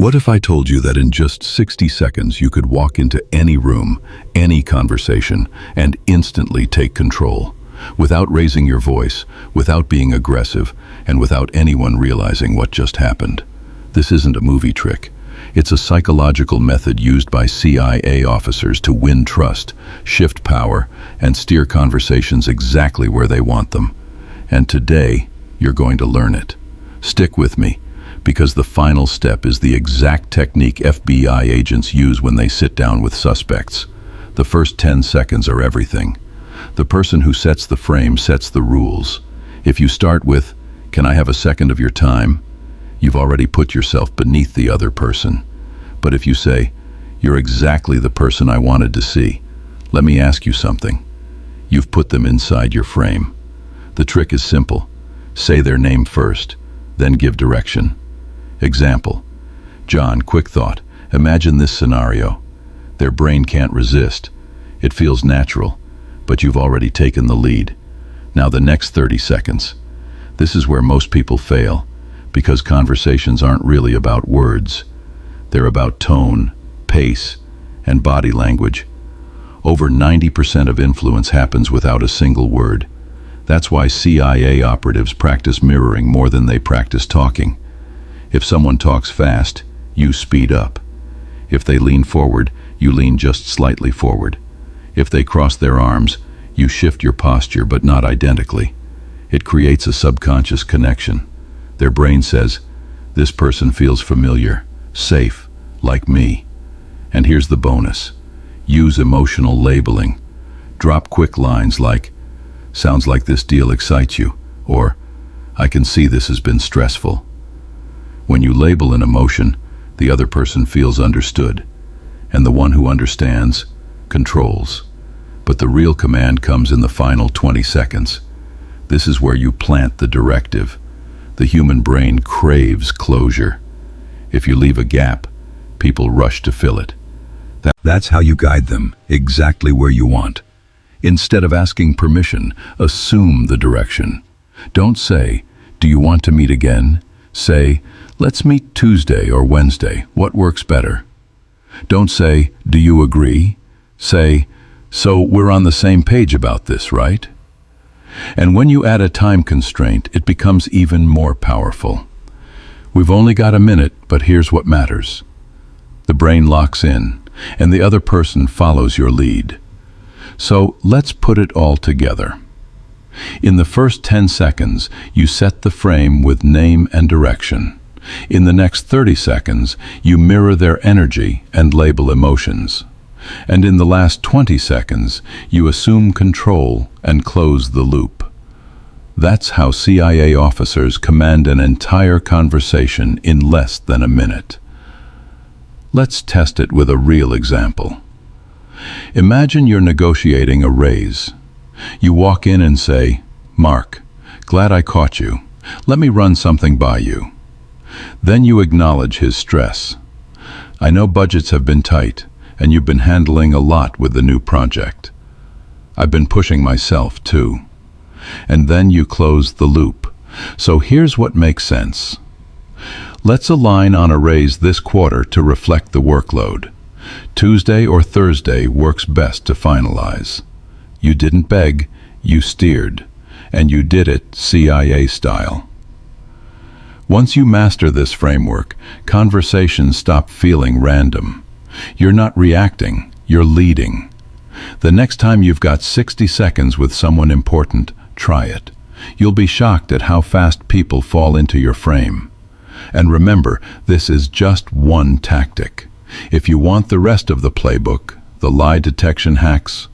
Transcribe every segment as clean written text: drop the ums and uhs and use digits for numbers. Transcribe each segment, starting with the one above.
What if I told you that in just 60 seconds you could walk into any room, any conversation, and instantly take control, without raising your voice, without being aggressive, and without anyone realizing what just happened? This isn't a movie trick. It's a psychological method used by CIA officers to win trust, shift power, and steer conversations exactly where they want them. And today, you're going to learn it. Stick with me, because the final step is the exact technique FBI agents use when they sit down with suspects. The first 10 seconds are everything. The person who sets the frame sets the rules. If you start with, "Can I have a second of your time?" you've already put yourself beneath the other person. But if you say, "You're exactly the person I wanted to see. Let me ask you something," you've put them inside your frame. The trick is simple. Say their name first, then give direction. Example: John, quick thought. Imagine this scenario. Their brain can't resist. It feels natural, but you've already taken the lead. Now the next 30 seconds. This is where most people fail, because conversations aren't really about words. They're about tone, pace, and body language. Over 90% of influence happens without a single word. That's why CIA operatives practice mirroring more than they practice talking. If someone talks fast, you speed up. If they lean forward, you lean just slightly forward. If they cross their arms, you shift your posture, but not identically. It creates a subconscious connection. Their brain says, "This person feels familiar, safe, like me." And here's the bonus. Use emotional labeling. Drop quick lines like, "Sounds like this deal excites you," or "I can see this has been stressful." When you label an emotion, the other person feels understood, and the one who understands controls. But the real command comes in the final 20 seconds. This is where you plant the directive. The human brain craves closure. If you leave a gap, people rush to fill it. That's how you guide them, exactly where you want. Instead of asking permission, assume the direction. Don't say, "Do you want to meet again?" Say, "Let's meet Tuesday or Wednesday. What works better?" Don't say, "Do you agree?" Say, "So we're on the same page about this, right?" And when you add a time constraint, it becomes even more powerful. We've only got a minute, but here's what matters. The brain locks in, and the other person follows your lead. So let's put it all together. In the first 10 seconds, you set the frame with name and direction. In the next 30 seconds, you mirror their energy and label emotions. And in the last 20 seconds, you assume control and close the loop. That's how CIA officers command an entire conversation in less than a minute. Let's test it with a real example. Imagine you're negotiating a raise. You walk in and say, "Mark, glad I caught you. Let me run something by you." Then you acknowledge his stress. "I know budgets have been tight, and you've been handling a lot with the new project. I've been pushing myself too." And then you close the loop. So here's what makes sense. Let's align on a raise this quarter to reflect the workload. Tuesday or Thursday works best to finalize. You didn't beg, you steered, and you did it CIA style. Once you master this framework, conversations stop feeling random. You're not reacting, you're leading. The next time you've got 60 seconds with someone important, try it. You'll be shocked at how fast people fall into your frame. And remember, this is just one tactic. If you want the rest of the playbook, the lie detection hacks,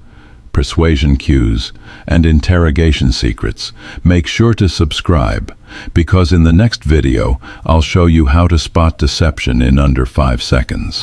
persuasion cues, and interrogation secrets, make sure to subscribe, because in the next video, I'll show you how to spot deception in under 5 seconds.